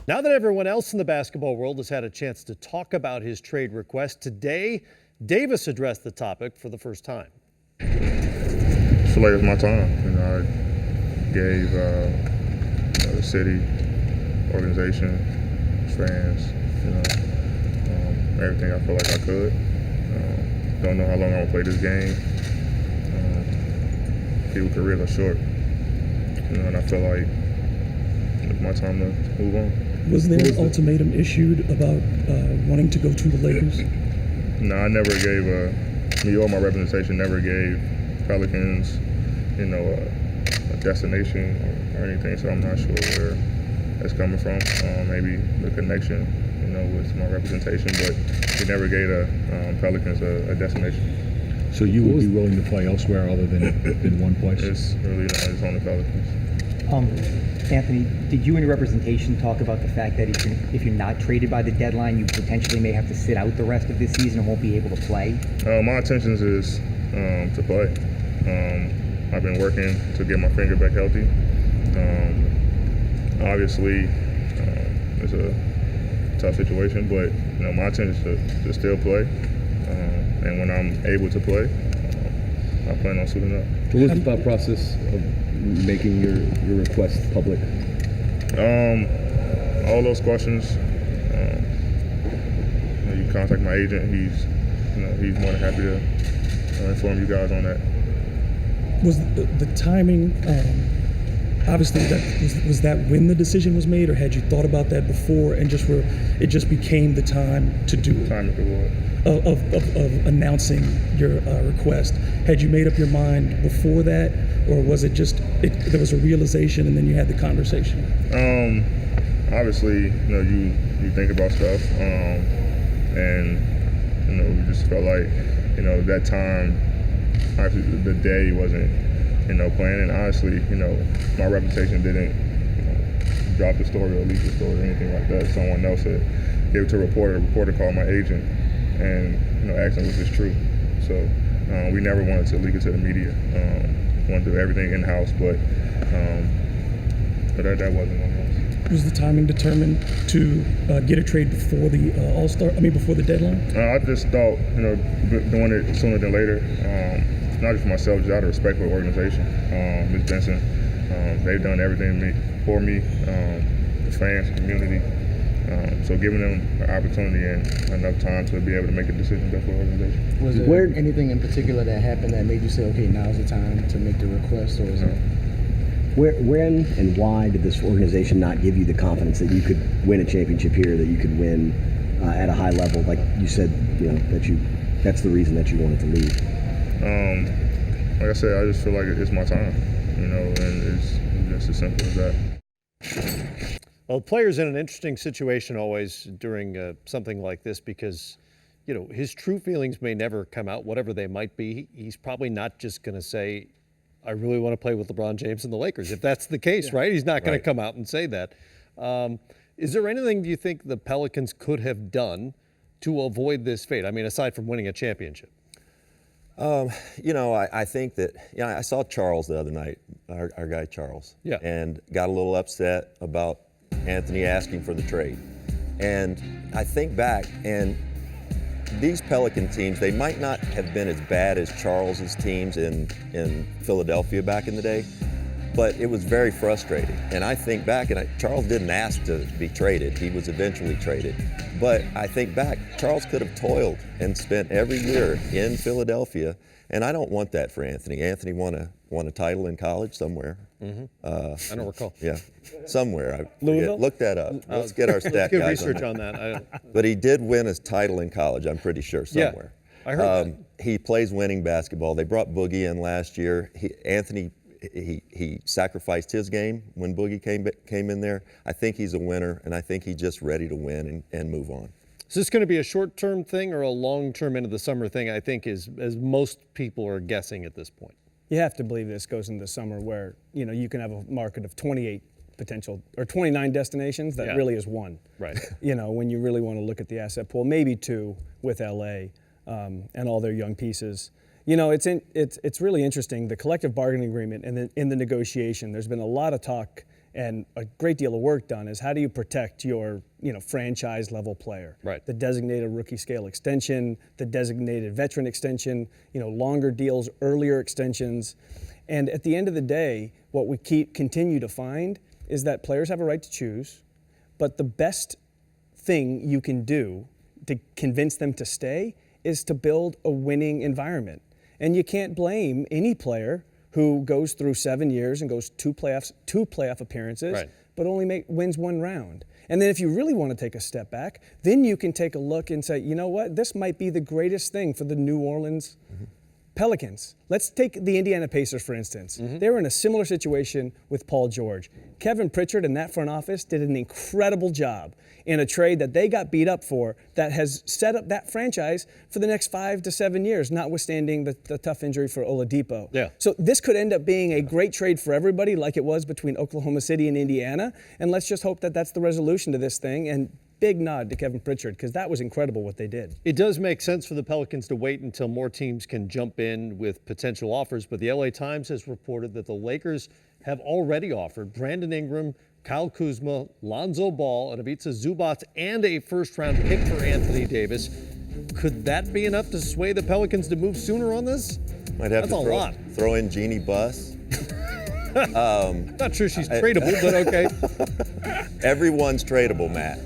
Now that everyone else in the basketball world has had a chance to talk about his trade request, today Davis addressed the topic for the first time. I feel like it's my time. I gave the city, organization, fans, everything I feel like I could. Don't know how long I'm gonna play this game. People's careers are short, and I feel like it's my time to move on. Was there an ultimatum issued about wanting to go to the Lakers? No, I never gave me or my representation never gave Pelicans, a destination or anything. So I'm not sure where that's coming from. Maybe the connection, with my representation, but he never gave Pelicans a destination. So you would be willing to play elsewhere other than in one place? It's really not. It's on the Pelicans. Anthony, did you and your representation talk about the fact that if you're not traded by the deadline, you potentially may have to sit out the rest of this season and won't be able to play? My intentions is to play. I've been working to get my finger back healthy. Obviously, it's a tough situation, but my intention is to still play. And when I'm able to play, I plan on suiting up. What was the thought process of making your request public? All those questions. You contact my agent. He's more than happy to inform you guys on that. Was the timing? Obviously, was that when the decision was made, or had you thought about that before, and it just became the time to do it? Timing for what? Of announcing your request. Had you made up your mind before that, or was it just there was a realization and then you had the conversation? Obviously, you think about stuff, and we just felt like that time, actually the day wasn't planning. Honestly, my reputation didn't drop the story or leak the story or anything like that. Someone else had gave it to a reporter. The reporter called my agent and asked him, was this true? So we never wanted to leak it to the media. Wanted to do everything in-house, but that wasn't one of us. Was the timing determined to get a trade before the before the deadline? I just thought, doing it sooner than later, not just for myself, just out of respect for the organization. Ms. Benson, they've done everything for me, the fans, the community. So giving them an opportunity and enough time to be able to make a decision best for the organization. Was there anything in particular that happened that made you say, okay, now's the time to make the request, or was it? When and why did this organization not give you the confidence that you could win a championship here, that you could win at a high level? Like you said, that's the reason that you wanted to leave. Like I said, I just feel like it's my time, and it's just as simple as that. Well, the player's in an interesting situation always during something like this because, his true feelings may never come out, whatever they might be. He's probably not just going to say, I really want to play with LeBron James and the Lakers. If that's the case, right? He's not going to come out and say that. Is there anything, do you think, the Pelicans could have done to avoid this fate? I mean, aside from winning a championship. I think that, I saw Charles the other night, our guy Charles, and got a little upset about Anthony asking for the trade. And I think back, and these Pelican teams, they might not have been as bad as Charles's teams in Philadelphia back in the day, but it was very frustrating. And I think back, and Charles didn't ask to be traded. He was eventually traded. But I think back, Charles could have toiled and spent every year in Philadelphia, and I don't want that for Anthony. Anthony won a title in college somewhere. Mm-hmm. I don't recall. Yeah, somewhere. Louisville? Look that up. Let's get our stat Good guys research on that. But he did win his title in college, I'm pretty sure, somewhere. Yeah, I heard that. He plays winning basketball. They brought Boogie in last year. Anthony sacrificed his game when Boogie came in there. I think he's a winner, and I think he's just ready to win and move on. Is this going to be a short-term thing or a long-term into the summer thing, I think, as most people are guessing at this point? You have to believe this goes into the summer where, you can have a market of 28 potential, or 29 destinations. That really is one. Right. When you really want to look at the asset pool, maybe two with LA and all their young pieces. It's really interesting. The collective bargaining agreement and in the negotiation, there's been a lot of talk and a great deal of work done is how do you protect your franchise level player? Right. The designated rookie scale extension, the designated veteran extension, longer deals, earlier extensions. And at the end of the day, what we continue to find is that players have a right to choose, but the best thing you can do to convince them to stay is to build a winning environment. And you can't blame any player who goes through 7 years and goes two playoff appearances, Right. but only wins one round. And then if you really want to take a step back, then you can take a look and say, you know what, this might be the greatest thing for the New Orleans Pelicans. Let's take the Indiana Pacers, for instance. They were in a similar situation with Paul George. Kevin Pritchard and that front office did an incredible job in a trade that they got beat up for that has set up that franchise for the next 5 to 7 years, notwithstanding the tough injury for Oladipo. Yeah. So this could end up being a great trade for everybody like it was between Oklahoma City and Indiana. And let's just hope that that's the resolution to this thing. And big nod to Kevin Pritchard, because that was incredible what they did. It does make sense for the Pelicans to wait until more teams can jump in with potential offers, but the LA Times has reported that the Lakers have already offered Brandon Ingram, Kyle Kuzma, Lonzo Ball, and Ivica Zubac, and a first-round pick for Anthony Davis. Could that be enough to sway the Pelicans to move sooner on this? Might have That's to a lot. throw in Jeannie Buss. Not sure she's tradable, but okay. Everyone's tradable, Matt.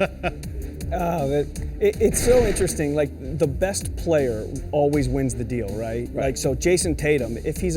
It's so interesting. Like, the best player always wins the deal, right? Like, so Jason Tatum, if he's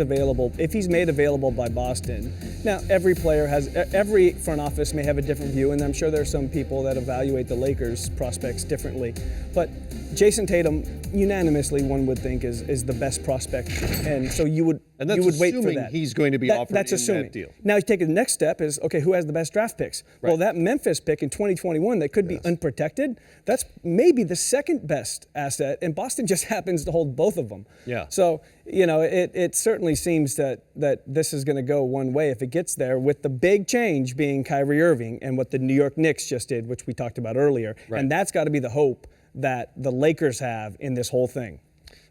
made available by Boston. Now, every front office may have a different view, and I'm sure there are some people that evaluate the Lakers prospects differently. But Jason Tatum, unanimously, one would think is the best prospect, and so you would And that's wait for assuming that. he's going to be offered That's in assuming. that deal. Now you take the next step is, okay, who has the best draft picks? Well, that Memphis pick in 2021 that could be unprotected, that's maybe the second best asset, and Boston just happens to hold both of them. Yeah. So, it certainly seems that this is going to go one way if it gets there, with the big change being Kyrie Irving and what the New York Knicks just did, which we talked about earlier. Right. And that's got to be the hope that the Lakers have in this whole thing.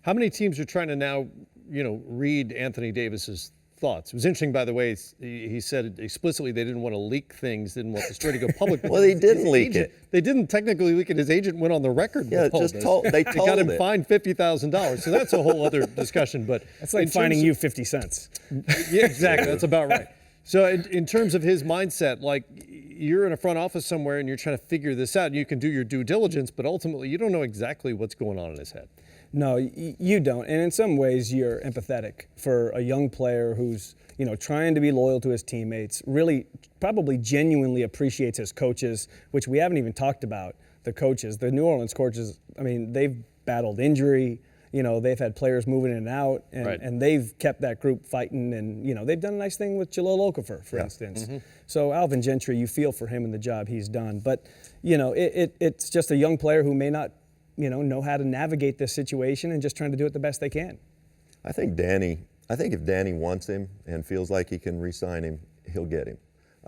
How many teams are trying to now, read Anthony Davis's thoughts? It was interesting, by the way, he said explicitly they didn't want to leak things, didn't want the story to go public. Well, they didn't His leak agent- it. They didn't technically leak it. His agent went on the record. Yeah, with all just this. told- they got told him it. fined $50,000. So that's a whole other discussion. But It's like in finding terms you 50 cents. Yeah, exactly. That's about right. So in terms of his mindset, like, you're in a front office somewhere and you're trying to figure this out, and you can do your due diligence, but ultimately you don't know exactly what's going on in his head. No, you don't. And in some ways, you're empathetic for a young player who's, trying to be loyal to his teammates, really probably genuinely appreciates his coaches, which we haven't even talked about. The coaches, the New Orleans coaches, I mean, they've battled injury. They've had players moving in and out, and, Right. and they've kept that group fighting. And, they've done a nice thing with Jahlil Okafor, for instance. So Alvin Gentry, you feel for him and the job he's done. But, it's just a young player who may not, know how to navigate this situation and just trying to do it the best they can. I think if Danny wants him and feels like he can re-sign him, he'll get him.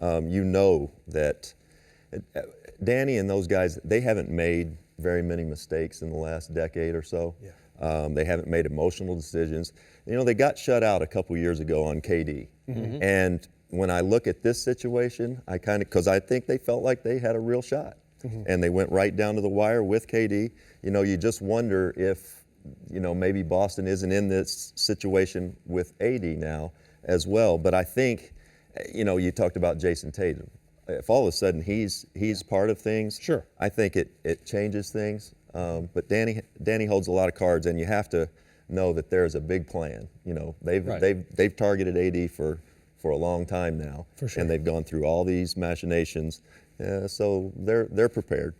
That Danny and those guys, they haven't made very many mistakes in the last decade or so. Yeah. They haven't made emotional decisions. They got shut out a couple years ago on KD. And when I look at this situation, because I think they felt like they had a real shot. And they went right down to the wire with KD. You just wonder if, maybe Boston isn't in this situation with AD now as well. But I think, you talked about Jason Tatum. If all of a sudden he's part of things, Sure. I think it changes things. But Danny holds a lot of cards, and you have to know that there's a big plan. They've targeted AD for a long time now, For sure. and they've gone through all these machinations. So they're prepared.